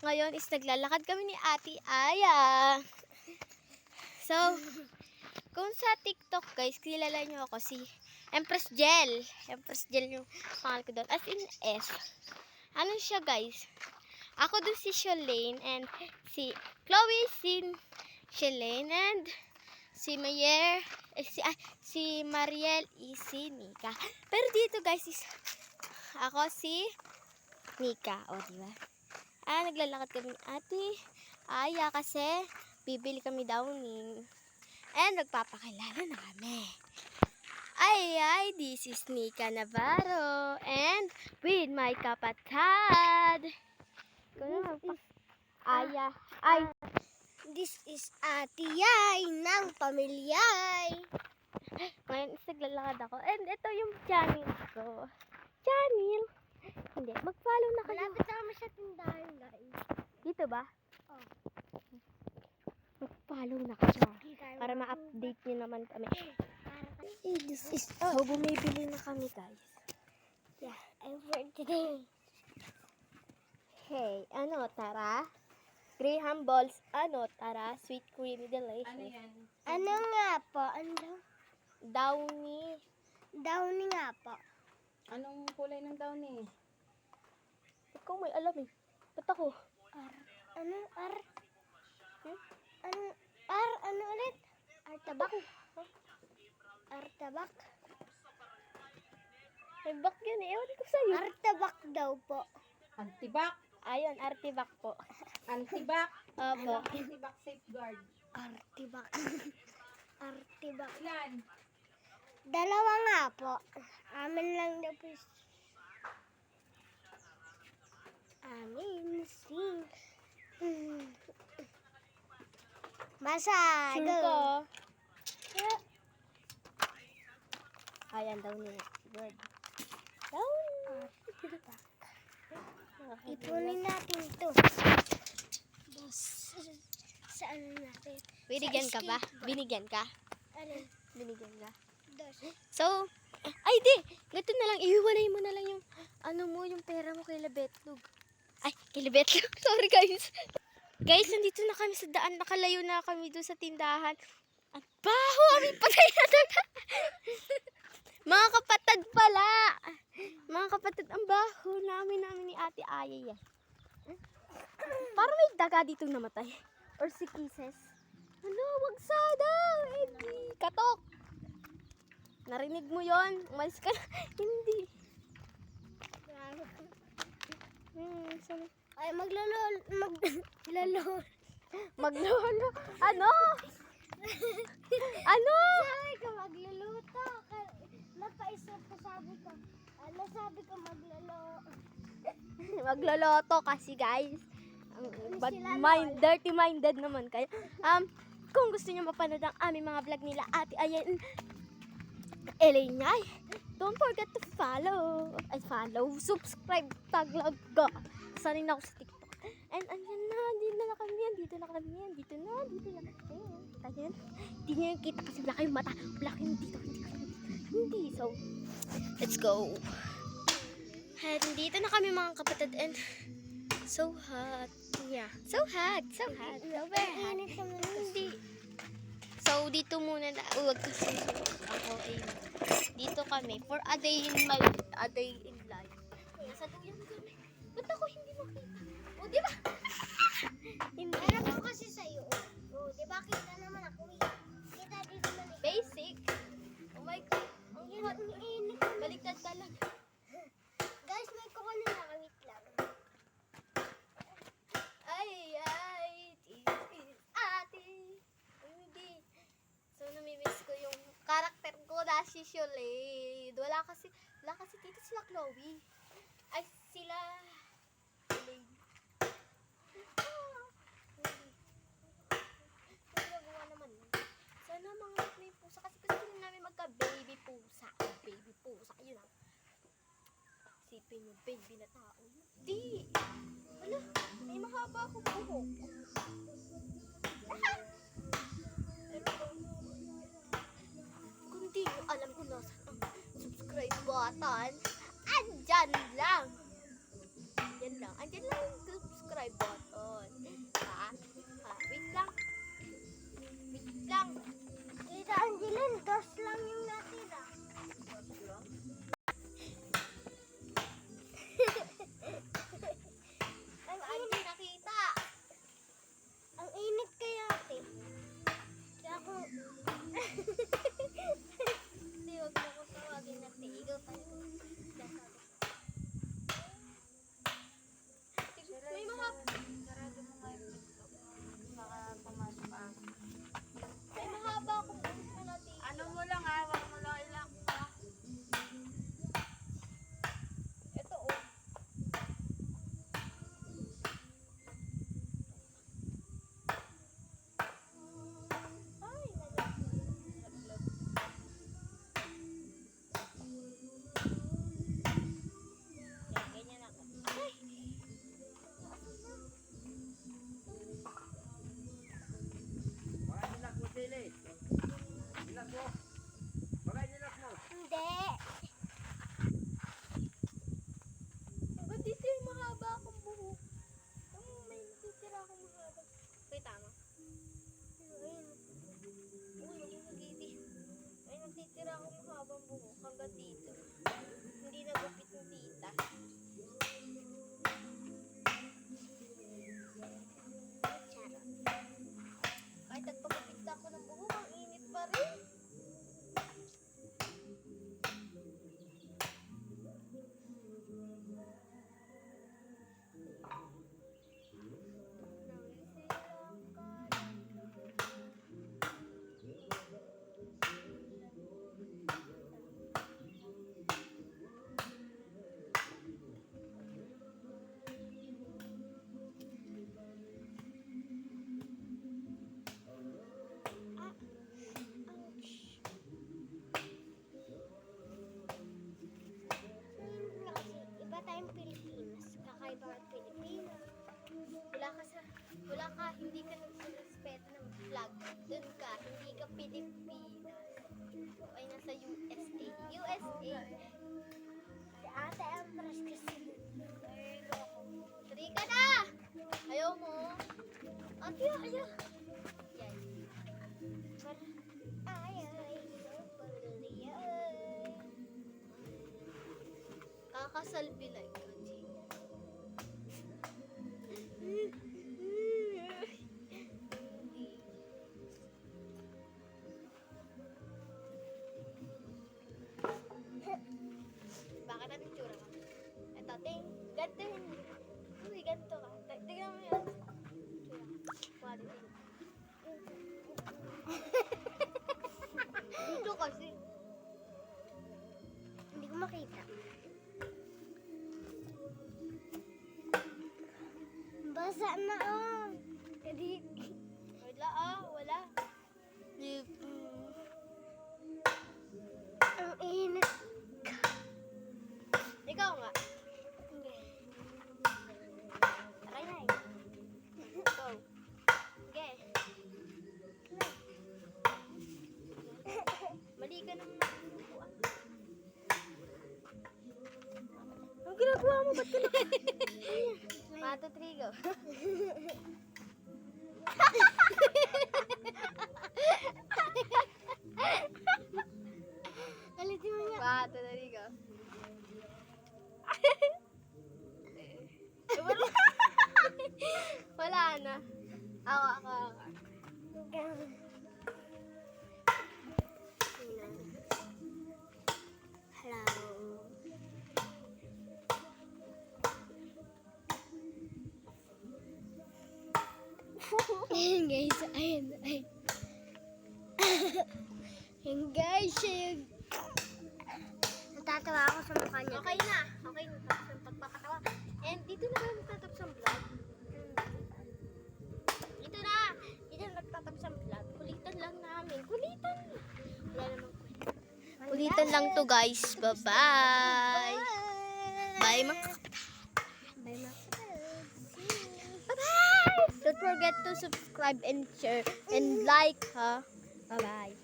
Ngayon is naglalakad kami ni Ate Aya. So, kung sa TikTok guys, kilala nyo ako si Empress Jel. Empress Jel yung pangalan ko doon. As in S. Ano siya guys? Ako doon si Shalane and si Chloe, si Shalane and si Mayer, si Mariel, si Nika. Pero dito guys is ako si Nika. O diba? Naglalakad kami Ate Aya kasi bibili kami downing. And magpapakilala na kami. Ay, this is Nika Navarro. And with my kapatid. Aya. This is Ate Yay ng pamilyay. Ngayon is naglalakad ako. And ito yung channel ko. Channel. Hindi, mag-follow na kayo. Malapit na kami sa tindahan, guys. Dito ba? Oh. Mag-follow na kayo. Para ma-update nyo naman kami. This is So, bumibili na kami, guys. yeah, and for today. Hey, tara? Graham balls, tara? Sweet creamy delicious. Ano yan? Ano nga po? Ano? Downy. Downy nga po. Anong kulay ng downy? Ikaw may alam eh. Ba't ako? Ano? R? Hmm? Ano? R? Ano ulit? R tabak? R tabak? May back yan eh. Ewan ko sa'yo. R tabak daw po. Antibac. Ayun, artibak po. Antibac. Opo. Antibac safeguard. R tibak. R tibak. Ilan? Dalawa nga po. Amin lang daw po. Amin. Sing. Basa. Cinco. Ayan daw niya. Good. Down. Ipunin natin ito. Sa ano natin? Binigyan ka ba? Binigyan ka? Ano? Binigyan ka? Dos. So, ay di! Ganito na lang, ihiwalay mo na lang yung, yung pera mo kay Labetlog. Ay, kay Labetlog. Sorry guys. Guys, nandito na kami sa daan. Nakalayo na kami doon sa tindahan. At baho! Amin patay na doon. Mga kapatid pala. Mga kapatid, ang baho namin ni Ate Aya. Parang may daga dito namatay. Or si Kisses. Wag sana! Hindi. Katok! Narinig mo yon? Umalis ka na. Hindi. Sana. Ay, maglolo. Maglolo. Ano? Ano? Sabi ko magluluto. Napaisip ko, sabi ko. Sabi ko maglolo. Magloloto kasi guys. Dirty minded naman kayo. Kung gusto niyo mapanood ang aming mga vlog nila Ate Ayan Elena, don't forget to follow. Subscribe, talaga. Sanay na ako sa TikTok. And andyan na, dito na kami yan. Dito na. Ayan. Hindi nyo yung kita kasi wala kayong mata. Wala kayong dito. Hindi. So, let's go. And dito na kami mga kapatid. And so hot. Yeah. So hot. Super hot. Hindi. So, dito muna na. Huwag kasi ako ay dito kami. For a day in life. Nasa duyan kami. Ba't ako hindi makita? O, di ba? Hindi. Meron ko kasi sa'yo. Oh, di ba kita naman ako eh. Kita dito na ni. Basic. Oh my God. Ang hot. Init. Baliktad ka lang. Guys, may kukuha na wait lang. Ay, this is Ate. Hindi. So, namimiss ko yung karakter ko na si Shalane. Wala kasi dito sila Chloe. Ay, sila Elaine. Nagawa naman yun. Sana mga may pusa. Kasi gusto namin magka-baby pusa. Baby pusa. Yun ang isipin yung baby na tao. Di! Ano? May mahaba akong buhok. Kung di nyo alam kung nasa ang subscribe button, andyan lang. Andyan lang yung subscribe button. titira akong mahabang buhok hanggang dito. Hindi nagupit ng tita. Charot. Kahit nagpapagupit na ako ng buhok, ang init pa rin. Iba tayong Pilipinas. Kakaiba ang Pilipinas. Hindi ka nagsirespeto ng flag. Doon ka, hindi ka Pilipinas. Ay, nasa USA. USA. Si Ate Empress kasi. Tari ka na! Ayaw mo? Ate, ayaw. Yan. Ay, Kakasalbi like ka, Bakit ang itsura ka? Ito, ganito yun. Uy, ganito ka. Tignan mo yun. Itsura. Dito kasi. Hindi ko makita. Basa na oh. Hindi. Wala. Ang init. Ikaw nga. Hindi. Try na eh. Go. Okay. Mali ka naman magbubuan. Ang ginagawa mo, ba't ka na? 1, 2, 3, go. Alitin mo niya. 1, 2, 3, go. Wala na. Ako. Hello. Ayan guys, ayan. Ayan guys, ayan. Natatawa ako sa mukha niya. Okay na. Tapos yung pagpapatawa. And dito na kami magtatapos ang vlog. Dito na magtatapos ang vlog. Kulitan lang namin. Kulitan. Wala namang kwenta. Kulitan lang to guys. Bye-bye. Bye mga Bye mga Bye-bye. Don't forget to subscribe and share and like, ha? Bye-bye.